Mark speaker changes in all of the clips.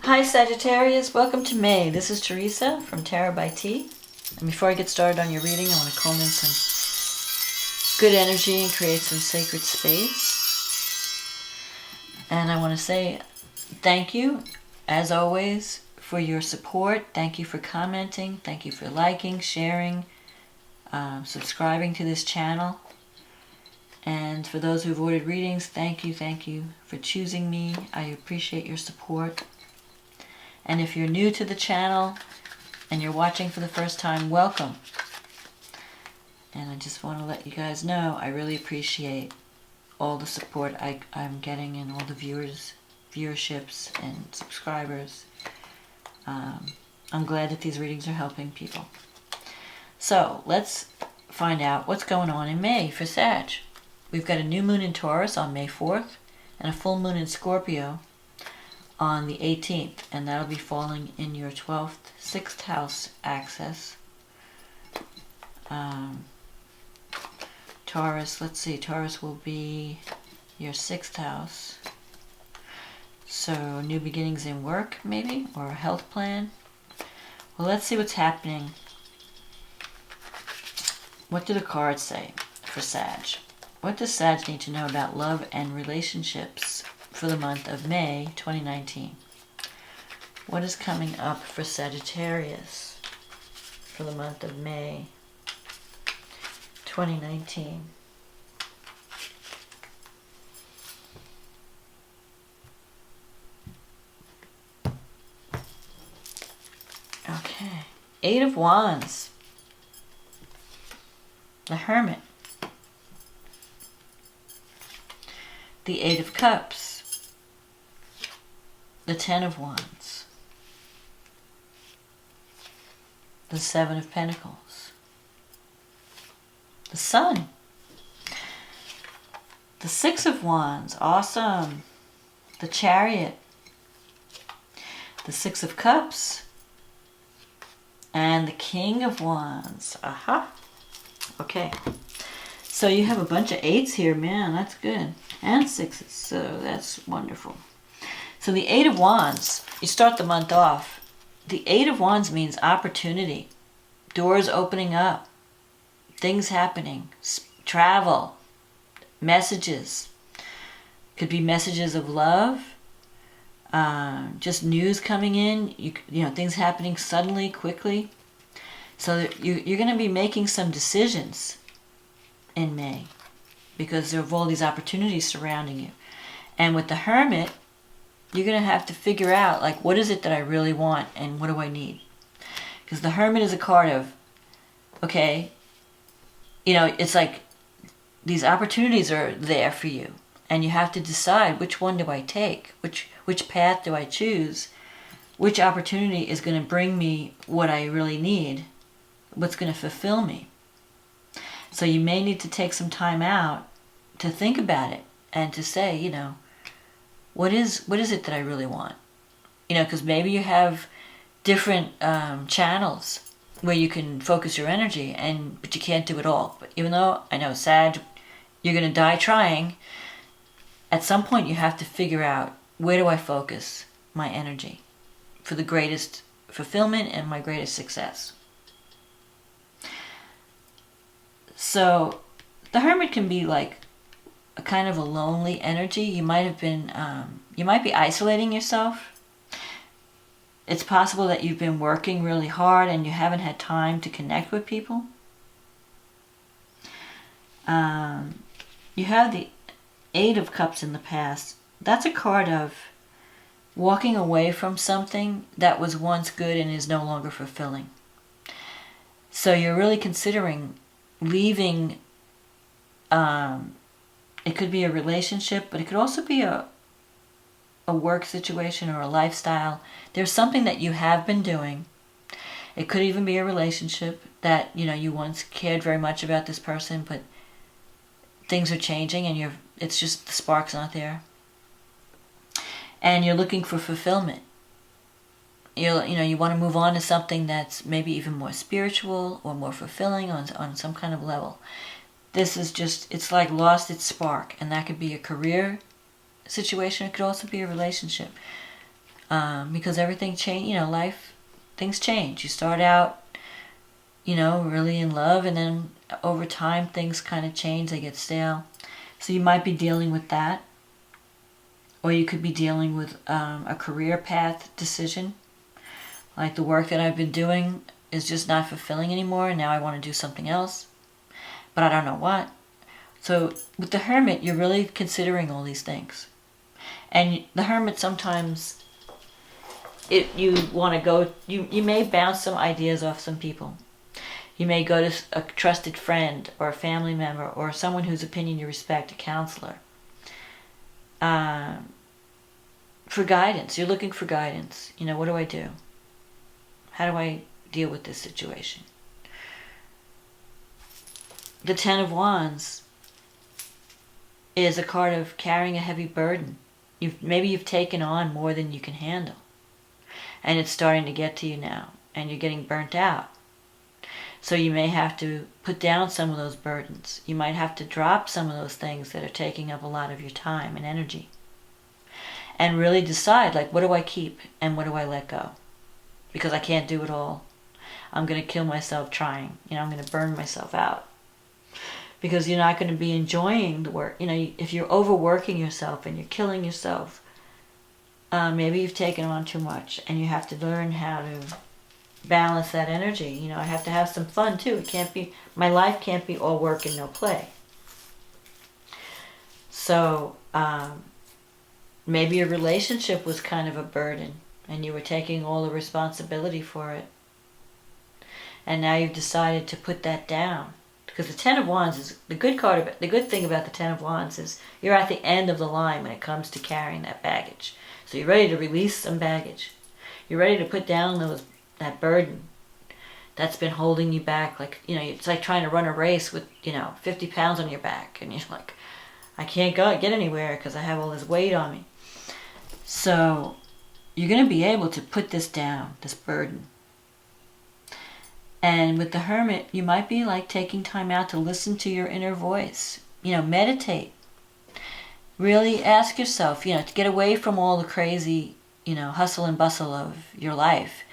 Speaker 1: Hi Sagittarius, welcome to May. This is Teresa from Tarot by T. And before I get started on your reading, I want to call in some good energy and create some sacred space. And I want to say thank you, as always, for your support. Thank you for commenting. Thank you for liking, sharing, subscribing to this channel. And for those who've ordered readings, thank you for choosing me. I appreciate your support. And if you're new to the channel and you're watching for the first time, welcome. And I just want to let you guys know I really appreciate all the support I'm getting and all the viewerships and subscribers. I'm glad that these readings are helping people. So let's find out what's going on in May for Sag. We've got a new moon in Taurus on May 4th and a full moon in Scorpio on the 18th, and that'll be falling in your 12th, 6th house axis. Taurus, let's see, Taurus will be your 6th house. So new beginnings in work, maybe, or a health plan. Well, let's see what's happening. What do the cards say for Sag? What does Sag need to know about love and relationships for the month of May 2019? What is coming up for Sagittarius for the month of May 2019? Okay. 8 of Wands. The Hermit. The 8 of Cups. The 10 of Wands. The 7 of Pentacles. The Sun. The 6 of Wands. Awesome. The Chariot. The 6 of Cups. And the King of Wands. Aha. Okay. So you have a bunch of 8s here, man. That's good. And 6s. So that's wonderful. So the 8 of Wands, you start the month off. The 8 of Wands means opportunity, doors opening up, things happening, travel, messages. Could be messages of love, just news coming in, you know, things happening suddenly, quickly. So you're going to be making some decisions in May because there are all these opportunities surrounding you. And with the Hermit, you're going to have to figure out, like, what is it that I really want and what do I need? Because the Hermit is a card of, okay, you know, it's like these opportunities are there for you. And you have to decide, which one do I take? Which path do I choose? Which opportunity is going to bring me what I really need? What's going to fulfill me? So you may need to take some time out to think about it and to say, you know, what is it that I really want? You know, because maybe you have different channels where you can focus your energy, but you can't do it all. But even though I know, Sag, you're going to die trying, at some point you have to figure out, where do I focus my energy for the greatest fulfillment and my greatest success? So the Hermit can be like a kind of a lonely energy. You might have been, you might be isolating yourself. It's possible that you've been working really hard and you haven't had time to connect with people. You have the 8 of Cups in the past. That's a card of walking away from something that was once good and is no longer fulfilling. So you're really considering leaving. It could be a relationship, but it could also be a work situation or a lifestyle. There's something that you have been doing. It could even be a relationship that, you know, you once cared very much about this person, but things are changing and it's just the spark's not there. And you're looking for fulfillment. You know, you want to move on to something that's maybe even more spiritual or more fulfilling on some kind of level. This is just, it's like lost its spark, and that could be a career situation. It could also be a relationship. Because everything change, life, things change. You start out, really in love, and then over time things kind of change, they get stale. So you might be dealing with that. Or you could be dealing with a career path decision. Like, the work that I've been doing is just not fulfilling anymore, and now I want to do something else. But I don't know what. So with the Hermit, you're really considering all these things. And the Hermit, sometimes you want to go, you may bounce some ideas off some people. You may go to a trusted friend or a family member or someone whose opinion you respect, a counselor. For guidance. You're looking for guidance. What do I do? How do I deal with this situation? The Ten of Wands is a card of carrying a heavy burden. Maybe you've taken on more than you can handle. And it's starting to get to you now. And you're getting burnt out. So you may have to put down some of those burdens. You might have to drop some of those things that are taking up a lot of your time and energy. And really decide, like, what do I keep and what do I let go? Because I can't do it all. I'm going to kill myself trying. I'm going to burn myself out. Because you're not going to be enjoying the work. If you're overworking yourself and you're killing yourself, maybe you've taken on too much, and you have to learn how to balance that energy. I have to have some fun too. My life can't be all work and no play. So maybe your relationship was kind of a burden and you were taking all the responsibility for it. And now you've decided to put that down. Because the Ten of Wands is the good thing about the Ten of Wands is you're at the end of the line when it comes to carrying that baggage. So you're ready to release some baggage. You're ready to put down that burden that's been holding you back. Like, it's like trying to run a race with, 50 pounds on your back. And you're like, I can't get anywhere because I have all this weight on me. So you're going to be able to put this down, this burden. And with the Hermit, you might be like taking time out to listen to your inner voice. Meditate. Really ask yourself, to get away from all the crazy, hustle and bustle of your life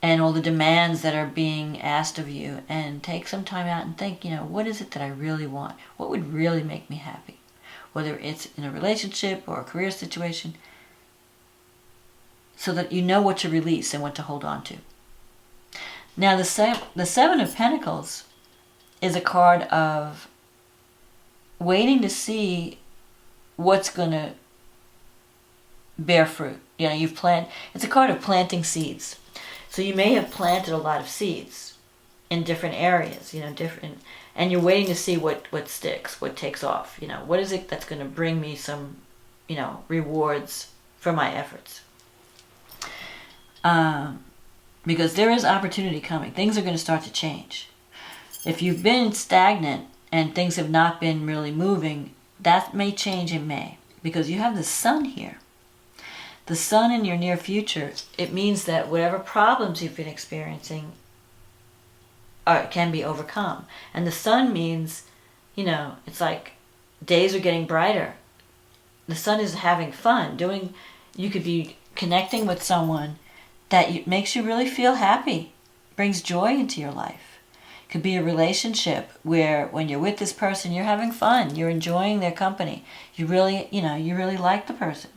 Speaker 1: and all the demands that are being asked of you, and take some time out and think, what is it that I really want? What would really make me happy? Whether it's in a relationship or a career situation, so that you know what to release and what to hold on to. Now, the Seven of Pentacles is a card of waiting to see what's going to bear fruit. It's a card of planting seeds. So you may have planted a lot of seeds in different areas, and you're waiting to see what sticks, what takes off. What is it that's going to bring me some, rewards for my efforts. Because there is opportunity coming. Things are going to start to change. If you've been stagnant and things have not been really moving, that may change in May. Because you have the Sun here. The Sun in your near future, it means that whatever problems you've been experiencing can be overcome. And the Sun means, it's like days are getting brighter. The Sun is having fun. You could be connecting with someone that makes you really feel happy, brings joy into your life. It could be a relationship where when you're with this person, you're having fun, you're enjoying their company. You really like the person.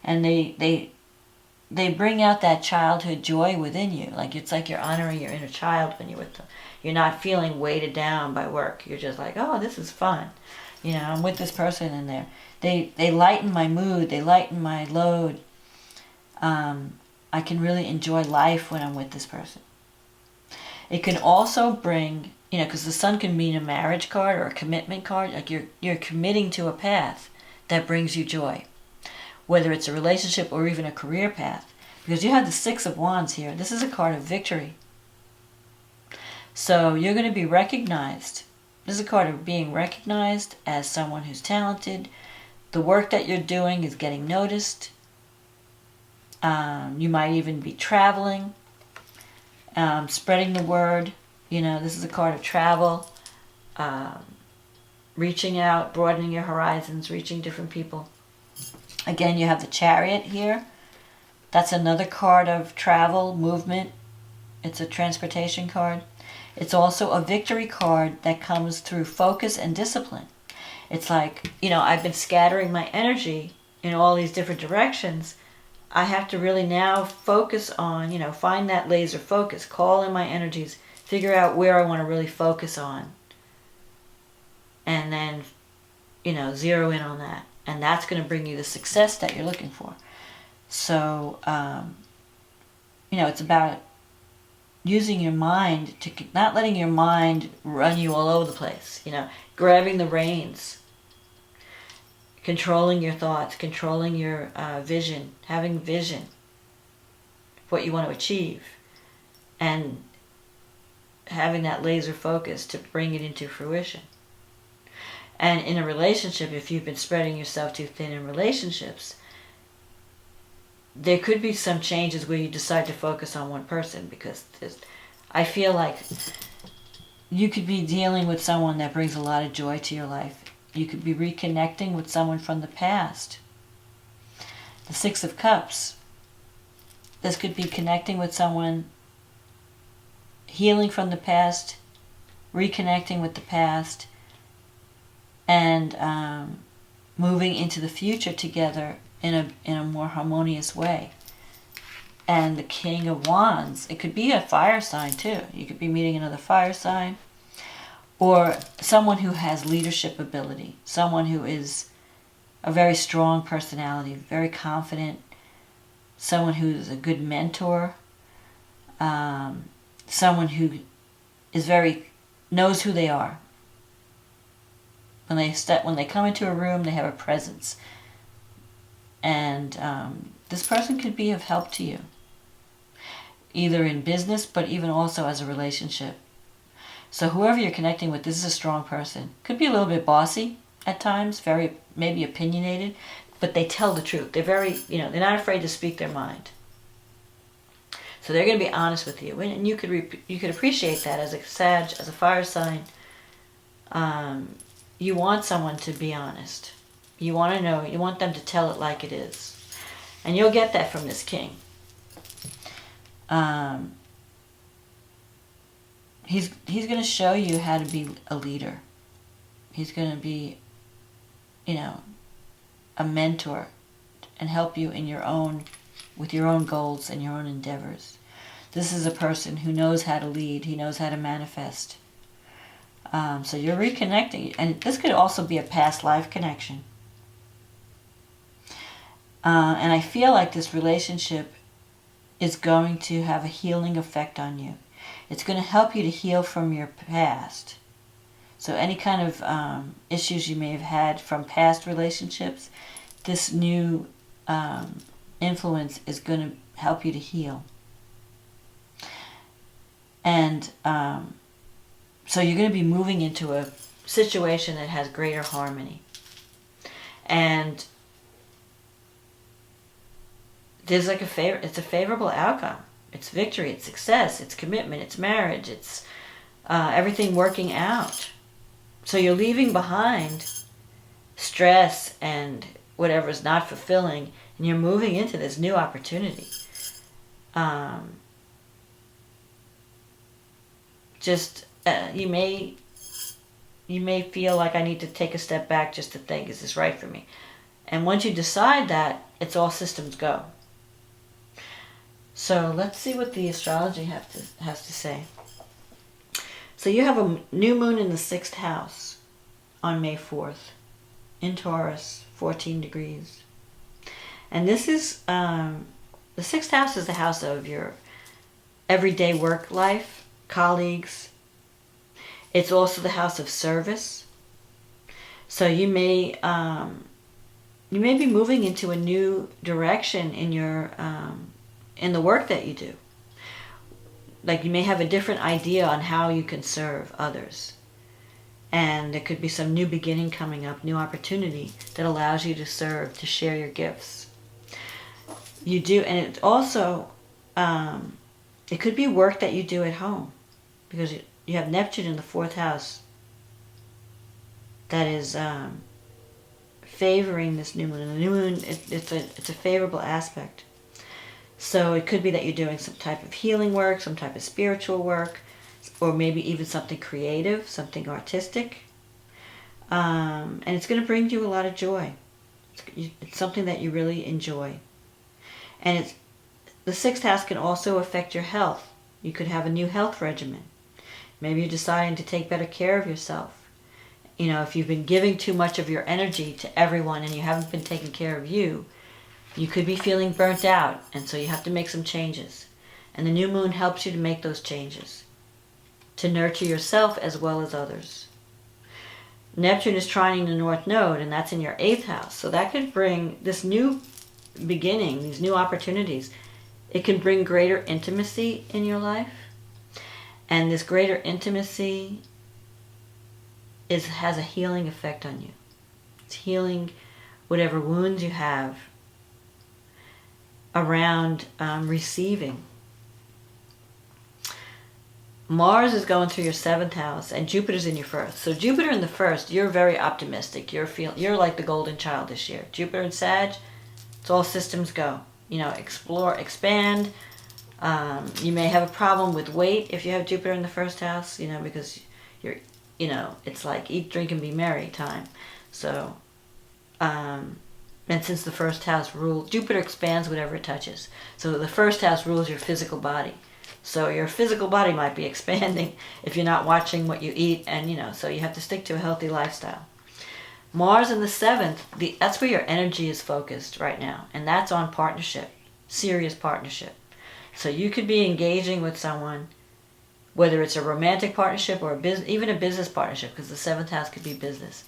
Speaker 1: And they bring out that childhood joy within you. It's like you're honoring your inner child when you're with them. You're not feeling weighted down by work. You're just like, oh, this is fun. I'm with this person, and they lighten my mood. They lighten my load. I can really enjoy life when I'm with this person. It can also bring, because the Sun can mean a marriage card or a commitment card. Like you're committing to a path that brings you joy. Whether it's a relationship or even a career path. Because you have the Six of Wands here. This is a card of victory. So you're going to be recognized. This is a card of being recognized as someone who's talented. The work that you're doing is getting noticed. You might even be traveling, spreading the word. This is a card of travel, reaching out, broadening your horizons, reaching different people. Again, you have the Chariot here. That's another card of travel, movement. It's a transportation card. It's also a victory card that comes through focus and discipline. It's like, I've been scattering my energy in all these different directions. I have to really now focus on, find that laser focus, call in my energies, figure out where I want to really focus on. And then, zero in on that. And that's going to bring you the success that you're looking for. So, it's about using your mind to, not letting your mind run you all over the place, grabbing the reins, controlling your thoughts, controlling your vision, having vision, what you want to achieve, and having that laser focus to bring it into fruition. And in a relationship, if you've been spreading yourself too thin in relationships, there could be some changes where you decide to focus on one person, because I feel like you could be dealing with someone that brings a lot of joy to your life. You could be reconnecting with someone from the past. The Six of Cups. This could be connecting with someone, healing from the past, reconnecting with the past, and moving into the future together in a more harmonious way. And the King of Wands, it could be a fire sign too. You could be meeting another fire sign, or someone who has leadership ability, someone who is a very strong personality, very confident, someone who's a good mentor, someone who is knows who they are. When they come into a room, they have a presence. And this person could be of help to you, either in business, but even also as a relationship. So whoever you're connecting with, this is a strong person. Could be a little bit bossy at times, very maybe opinionated, but they tell the truth. They're very, they're not afraid to speak their mind. So they're going to be honest with you, and you could appreciate that as a Sag, as a fire sign. You want someone to be honest. You want to know. You want them to tell it like it is, and you'll get that from this King. He's going to show you how to be a leader. He's going to be, a mentor, and help you with your own goals and your own endeavors. This is a person who knows how to lead. He knows how to manifest. So you're reconnecting, and this could also be a past life connection. And I feel like this relationship is going to have a healing effect on you. It's going to help you to heal from your past. So any kind of issues you may have had from past relationships, this new influence is going to help you to heal. And so you're going to be moving into a situation that has greater harmony. And there's like it's a favorable outcome. It's victory, it's success, it's commitment, it's marriage, it's everything working out. So you're leaving behind stress and whatever's not fulfilling, and you're moving into this new opportunity. You may feel like, I need to take a step back just to think, is this right for me? And once you decide that, it's all systems go. So let's see what the astrology has to say. So you have a new moon in the 6th house on May 4th in Taurus, 14 degrees. And this is, the 6th house is the house of your everyday work life, colleagues. It's also the house of service. So you may be moving into a new direction in your in the work that you do. Like you may have a different idea on how you can serve others. And there could be some new beginning coming up, new opportunity that allows you to serve, to share your gifts. You do, and it also, it could be work that you do at home, because you have Neptune in the 4th house that is favoring this new moon. And the new moon, it's a favorable aspect. So it could be that you're doing some type of healing work, some type of spiritual work, or maybe even something creative, something artistic. And it's going to bring you a lot of joy. It's something that you really enjoy. And the 6th house can also affect your health. You could have a new health regimen. Maybe you're deciding to take better care of yourself. You know, if you've been giving too much of your energy to everyone and you haven't been taking care of you, you could be feeling burnt out, and so you have to make some changes. And the new moon helps you to make those changes, to nurture yourself as well as others. Neptune is trining the North Node, and that's in your 8th house. So that could bring this new beginning, these new opportunities. It can bring greater intimacy in your life. And this greater intimacy has a healing effect on you. It's healing whatever wounds you have around receiving. Mars is going through your 7th house, and Jupiter's in your 1st. So Jupiter in the 1st, you're very optimistic. You're like the golden child this year. Jupiter and Sag, it's all systems go. You know, explore, expand. You may have a problem with weight if you have Jupiter in the 1st house, you know, because you're, you know, it's like eat, drink, and be merry time. So, and since the 1st house rules, Jupiter expands whatever it touches. So the 1st house rules your physical body. So your physical body might be expanding if you're not watching what you eat, and, you know, so you have to stick to a healthy lifestyle. Mars in the 7th, that's where your energy is focused right now, and that's on partnership, serious partnership. So you could be engaging with someone, whether it's a romantic partnership or even a business partnership, because the 7th house could be business.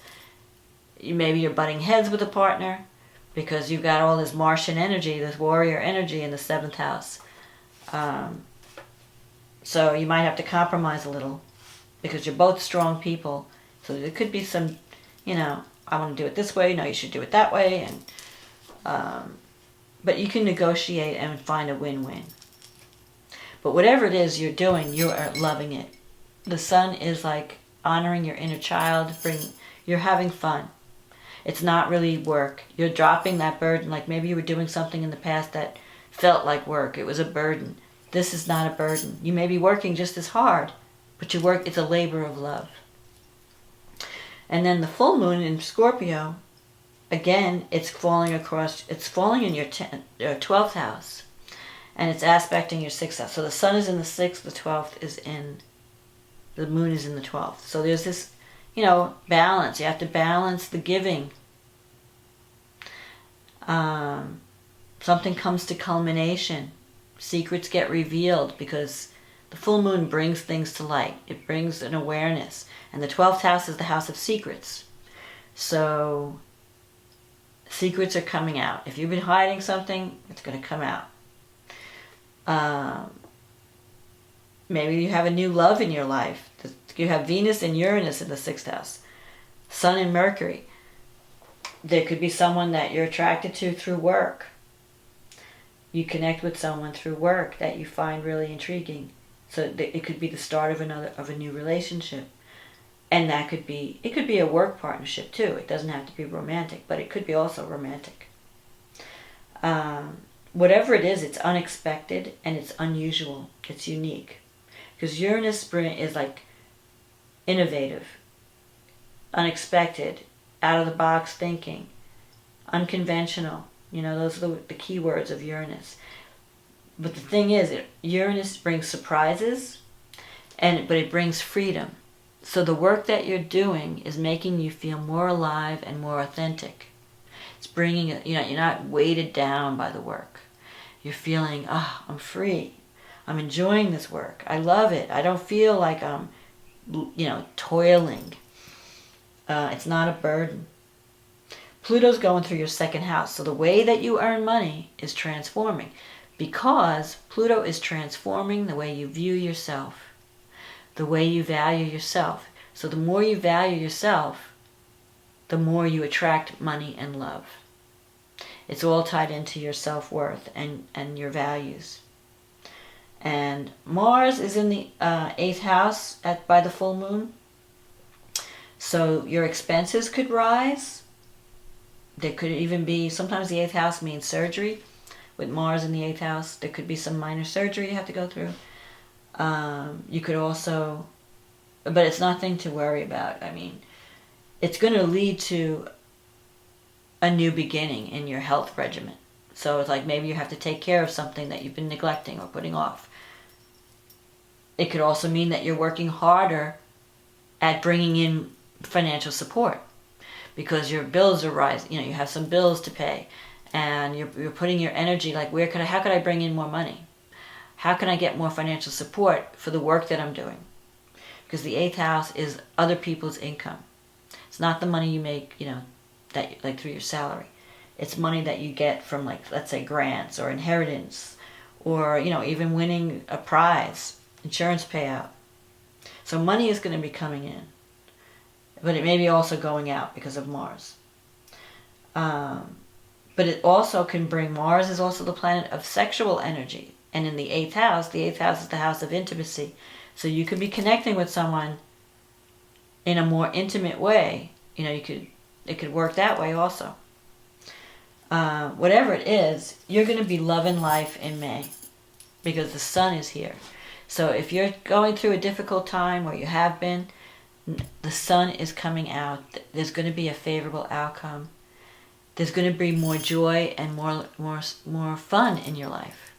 Speaker 1: Maybe you're butting heads with a partner because you've got all this Martian energy, this warrior energy in the 7th house. So you might have to compromise a little because you're both strong people. So there could be some, you know, I want to do it this way, no, you should do it that way. And but you can negotiate and find a win-win. But whatever it is you're doing, you are loving it. The sun is like honoring your inner child. You're having fun. It's not really work. You're dropping that burden. Like maybe you were doing something in the past that felt like work. It was a burden. This is not a burden. You may be working just as hard, but it's a labor of love. And then the full moon in Scorpio, again, it's falling in your 12th house, and it's aspecting your 6th house. So the sun is in the 6th, the moon is in the 12th. So there's this, you know, balance. You have to balance the giving. Something comes to culmination. Secrets get revealed because the full moon brings things to light. It brings an awareness. And the 12th house is the house of secrets. So secrets are coming out. If you've been hiding something, it's going to come out. Maybe you have a new love in your life. You have Venus and Uranus in the 6th house. Sun and Mercury. There could be someone that you're attracted to through work. You connect with someone through work that you find really intriguing. So it could be the start of a new relationship. And it could be a work partnership too. It doesn't have to be romantic, but it could be also romantic. Whatever it is, it's unexpected and it's unusual. It's unique. Because Uranus is like innovative, unexpected, out of the box thinking, unconventional. You know, those are the key words of Uranus. But the thing is, Uranus brings surprises, but it brings freedom. So the work that you're doing is making you feel more alive and more authentic. It's bringing, you know, you're not weighted down by the work. You're feeling, I'm free. I'm enjoying this work. I love it. I don't feel like I'm, you know, toiling. It's not a burden. Pluto's going through your 2nd house. So the way that you earn money is transforming because Pluto is transforming the way you view yourself, the way you value yourself. So the more you value yourself, the more you attract money and love. It's all tied into your self-worth and your values. And Mars is in the 8th house by the full moon. So your expenses could rise. There could even be, sometimes the 8th house means surgery, with Mars in the 8th house. There could be some minor surgery you have to go through. You could also, but it's nothing to worry about. I mean, it's going to lead to a new beginning in your health regimen. So it's like maybe you have to take care of something that you've been neglecting or putting off. It could also mean that you're working harder at bringing in financial support because your bills are rising. You know, you have some bills to pay, and you're putting your energy like, how could I bring in more money? How can I get more financial support for the work that I'm doing? Because the 8th house is other people's income. It's not the money you make, you know, that like through your salary. It's money that you get from, like, let's say grants or inheritance, or, you know, even winning a prize, insurance payout. So money is going to be coming in, but it may be also going out because of Mars. But it also can bring, Mars is also the planet of sexual energy. And in the 8th house is the house of intimacy. So you could be connecting with someone in a more intimate way. You know, it could work that way also. Whatever it is, you're going to be loving life in May because the sun is here. So if you're going through a difficult time, or you have been, the sun is coming out. There's going to be a favorable outcome. There's going to be more joy and more fun in your life.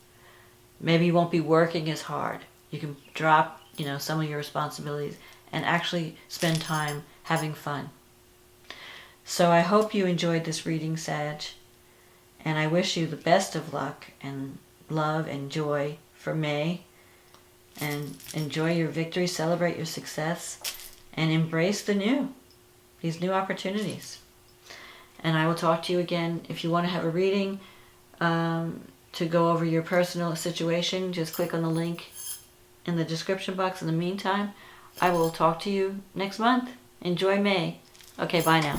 Speaker 1: Maybe you won't be working as hard. You can drop, you know, some of your responsibilities and actually spend time having fun. So I hope you enjoyed this reading, Sag. And I wish you the best of luck and love and joy for May. And enjoy your victory, celebrate your success, and embrace these new opportunities. And I will talk to you again. If you want to have a reading to go over your personal situation, just click on the link in the description box. In the meantime, I will talk to you next month. Enjoy May. Okay, bye now.